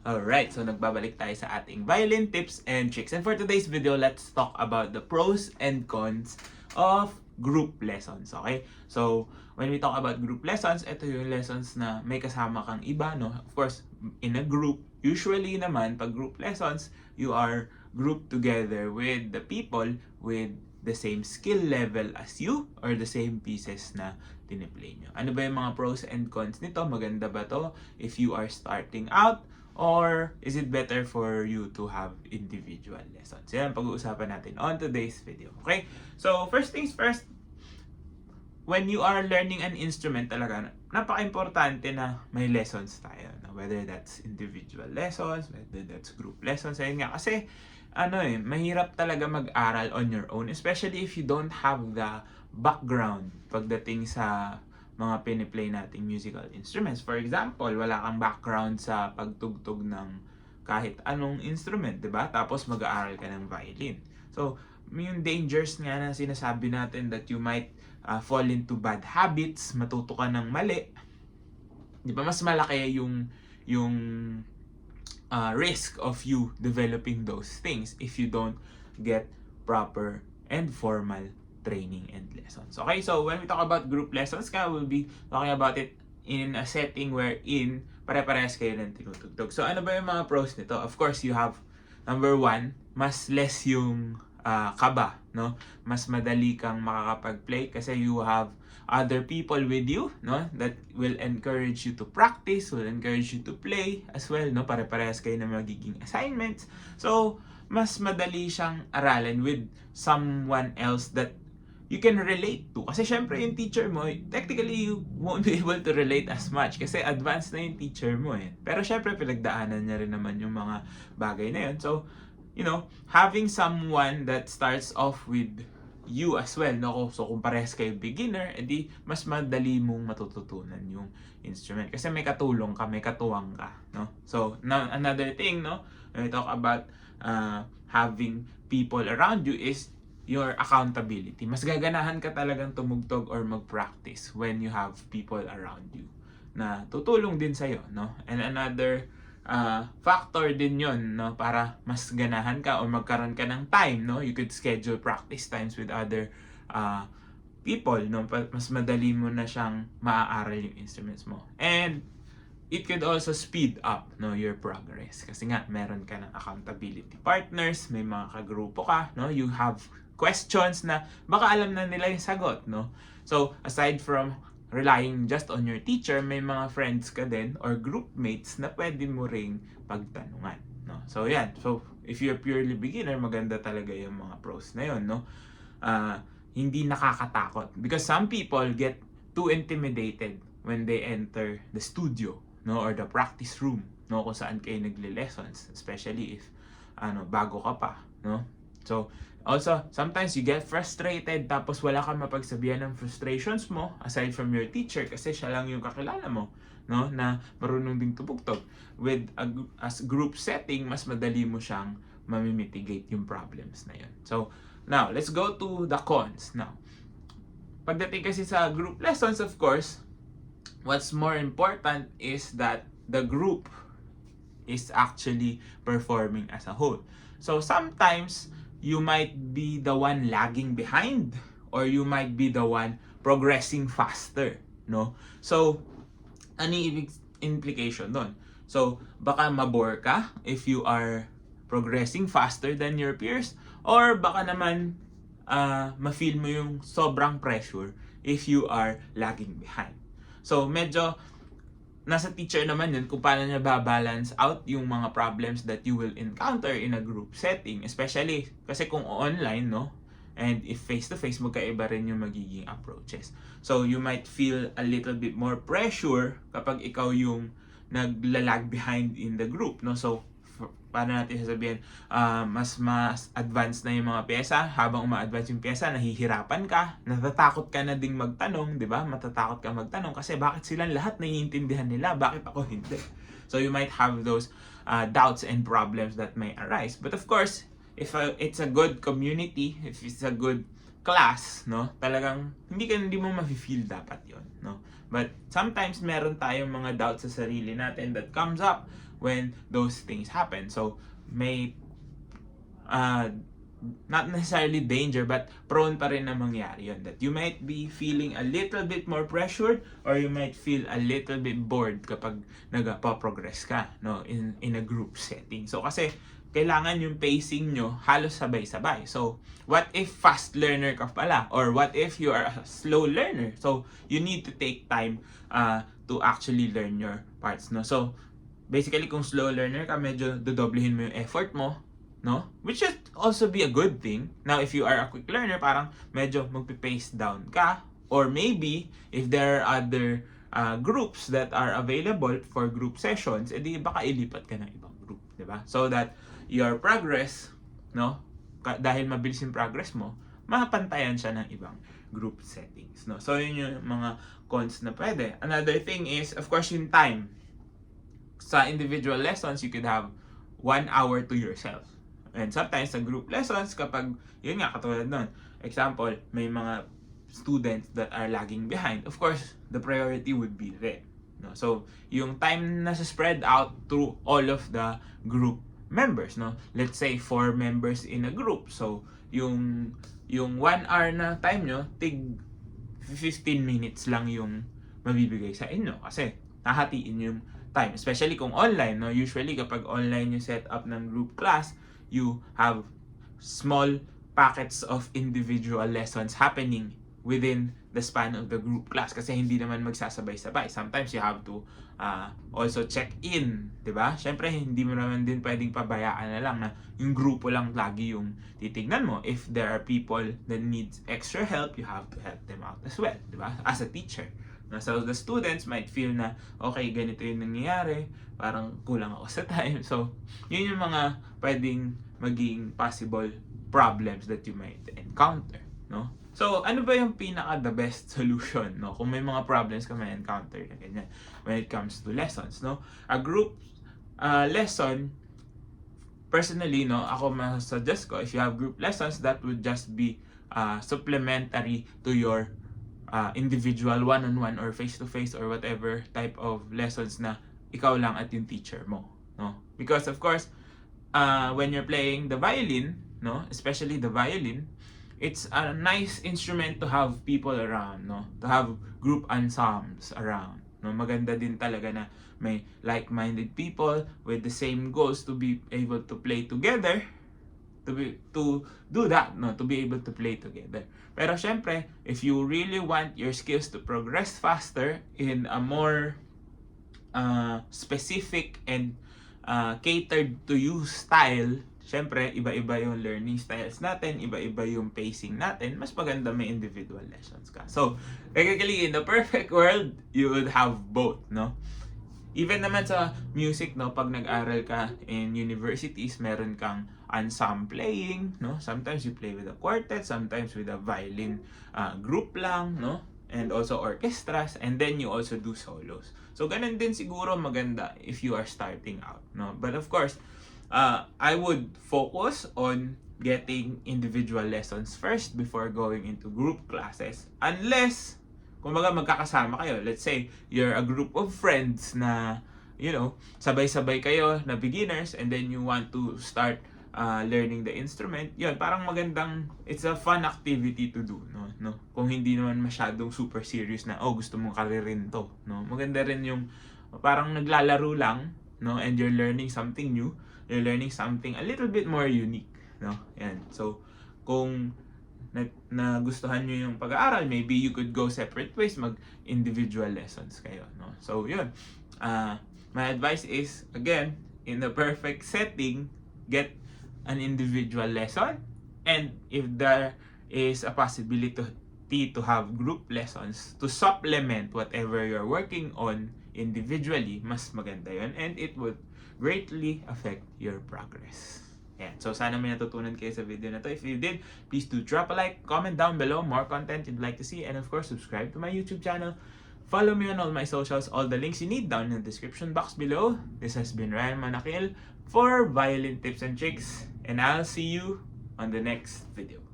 Alright, so nagbabalik tayo sa ating violin tips and tricks. And for today's video, let's talk about the pros and cons of group lessons, okay? So, when we talk about group lessons, ito yung lessons na may kasama kang iba, no? Of course, in a group, usually naman, pag group lessons, you are grouped together with the people with the same skill level as you or the same pieces na tiniplay nyo. Ano ba yung mga pros and cons nito? Maganda ba to if you are starting out? Or is it better for you to have individual lessons? Yan ang pag-uusapan natin on today's video. Okay? So, first things first, when you are learning an instrument talaga, napaka-importante na may lessons tayo. Whether that's individual lessons, whether that's group lessons. Ayun nga, kasi mahirap talaga mag-aral on your own. Especially if you don't have the background pagdating sa mga piniplay nating musical instruments. For example, wala kang background sa pagtugtog ng kahit anong instrument, di ba? Tapos mag-aaral ka ng violin. So, yung dangers nga na sinasabi natin that you might fall into bad habits, matuto ka ng mali, di ba? Mas malaki yung risk of you developing those things if you don't get proper and formal training and lessons. Okay, so when we talk about group lessons, we'll be talking about it in a setting wherein pare-parehas kayo ng tinutugtog. So ano ba yung mga pros nito? Of course, you have number one, mas less yung kaba, no? Mas madali kang makakapag-play kasi you have other people with you, no? That will encourage you to practice, will encourage you to play as well, no? Pare-parehas kayo ng magiging assignments. So, mas madali siyang aralin with someone else that you can relate to. Kasi syempre yung teacher mo, technically you won't be able to relate as much kasi advanced na yung teacher mo eh. Pero syempre pinagdaanan niya rin naman yung mga bagay na yun. So, having someone that starts off with you as well, no? So kung parehas kayo beginner, edi mas madali mong matututunan yung instrument. Kasi may katulong ka, may katuwang ka, no? So, now another thing, no? When we talk about having people around you is your accountability. Mas gaganahan ka talagang tumugtog or mag-practice when you have people around you na tutulong din sa'yo, no? And another factor din yon, no? Para mas ganahan ka or magkaroon ka ng time, no? You could schedule practice times with other people, no? Mas madali mo na siyang maaaral yung instruments mo. And it could also speed up, no, your progress. Kasi nga, meron ka ng accountability partners, may mga kagrupo ka, no? You have questions na baka alam na nila yung sagot, no? So, aside from relying just on your teacher, may mga friends ka din or group mates na pwede mo ring pagtanungan, no? So, yan. So, if you're purely beginner, maganda talaga yung mga pros na yun, no? Hindi nakakatakot. Because some people get too intimidated when they enter the studio, no, or the practice room, no, kung saan kayo nagle-lessons, especially if bago ka pa, no? So, also, sometimes you get frustrated tapos wala kang mapagsabihan ng frustrations mo aside from your teacher kasi siya lang yung kakilala mo, no, na marunong ding tumugtog. With as group setting, mas madali mo siyang mamimitigate yung problems na yun. So, now, let's go to the cons. Now, pagdating kasi sa group lessons, of course, what's more important is that the group is actually performing as a whole. So sometimes you might be the one lagging behind or you might be the one progressing faster, no? So ano yung implication doon? So baka mabore ka if you are progressing faster than your peers, or baka naman ma-feel mo yung sobrang pressure if you are lagging behind. So, medyo nasa teacher naman yun kung paano niya ba-balance out yung mga problems that you will encounter in a group setting. Especially, kasi kung online, no? And if face-to-face, magkaiba rin yung magiging approaches. So, you might feel a little bit more pressure kapag ikaw yung naglalag behind in the group, no? So, paano natin sasabihin, mas advanced na yung mga pyesa. Habang uma-advance yung pyesa, nahihirapan ka, natatakot ka na ding magtanong, di ba? Matatakot ka magtanong kasi bakit silang lahat naiintindihan nila, bakit ako hindi? So you might have those doubts and problems that may arise. But of course, if it's a good community, if it's a good class, no, talagang hindi mo mafe-feel dapat yon, no? But sometimes meron tayong mga doubts sa sarili natin that comes up when those things happen. So, may not necessarily danger, but prone pa rin na mangyari yun. That you might be feeling a little bit more pressured, or you might feel a little bit bored kapag nagpa-progress ka, no, in a group setting. So kasi kailangan yung pacing nyo halos sabay-sabay. So what if fast learner ka pala, or what if you are a slow learner? So you need to take time to actually learn your parts, no. So basically, kung slow learner ka, medyo dodoblehin mo yung effort mo, no? Which should also be a good thing. Now, if you are a quick learner, parang medyo magpipace down ka. Or maybe, if there are other groups that are available for group sessions, edi baka ilipat ka ng ibang group, di ba? So that your progress, no? Dahil mabilis yung progress mo, mapantayan siya ng ibang group settings, no? So, yun yung mga cons na pwede. Another thing is, of course, yung time. Sa individual lessons, you could have 1 hour to yourself. And sometimes sa group lessons, kapag, yun nga, katulad nun, example, may mga students that are lagging behind, of course, the priority would be them. No? So, yung time na spread out through all of the group members, no? Let's say 4 members in a group. So, yung 1 hour na time nyo, tig 15 minutes lang yung mabibigay sa inyo. Kasi, nahatiin yung time. Especially kung online, no? Usually, kapag online yung setup ng group class, you have small packets of individual lessons happening within the span of the group class, kasi hindi naman magsasabay-sabay. Sometimes you have to also check in, di ba? Syempre, hindi mo naman din pwedeng pabayaan na lang na yung grupo lang lagi yung titignan mo. If there are people that needs extra help, you have to help them out as well, di ba? As a teacher. So the students might feel na, okay, ganito yung nangyayari, parang kulang ako sa time. So, yun yung mga pwedeng maging possible problems that you might encounter, no? So, ano ba yung the best solution, no? Kung may mga problems ka may encounter na ganyan when it comes to lessons, no? A group lesson, personally, no, ako masuggest ko, if you have group lessons, that would just be supplementary to your individual one-on-one or face-to-face or whatever type of lessons na ikaw lang at yung teacher mo, no? Because of course, when you're playing the violin, no, especially the violin, it's a nice instrument to have people around, no? To have group ensembles around, no? Maganda din talaga na may like-minded people with the same goals to be able to play together, to do that, no, to be able to play together. Pero syempre, if you really want your skills to progress faster in a more specific and catered to you style, syempre, iba-iba yung learning styles natin, iba-iba yung pacing natin, mas maganda may individual lessons ka. So, technically, in the perfect world, you would have both, no? Even naman sa music, no, pag nag-aral ka in universities, meron kang ensemble playing, no? Sometimes you play with a quartet, sometimes with a violin group lang, no? And also orchestras, and then you also do solos. So, ganun din siguro maganda if you are starting out, no? But of course, I would focus on getting individual lessons first before going into group classes. Unless, kumbaga magkakasama kayo. Let's say, you're a group of friends na, you know, sabay-sabay kayo na beginners, and then you want to start learning the instrument. Yun, parang magandang, it's a fun activity to do, no? Kung hindi naman masyadong super serious na, oh, gusto mong karirin to, no? Maganda rin yung parang naglalaro lang, no? And you're learning something new. You're learning something a little bit more unique, no? Yan. So, kung nagustuhan nyo yung pag-aaral, maybe you could go separate ways, mag-individual lessons kayo, no? So, yun. My advice is, again, in the perfect setting, get an individual lesson. And if there is a possibility to have group lessons to supplement whatever you're working on individually, mas maganda yun. And it would greatly affect your progress. Yan. So, sana may natutunan kayo sa video na to. If you did, please do drop a like, comment down below more content you'd like to see, and of course, subscribe to my YouTube channel. Follow me on all my socials, all the links you need down in the description box below. This has been Ryan Monakil for Violin Tips and Tricks, and I'll see you on the next video.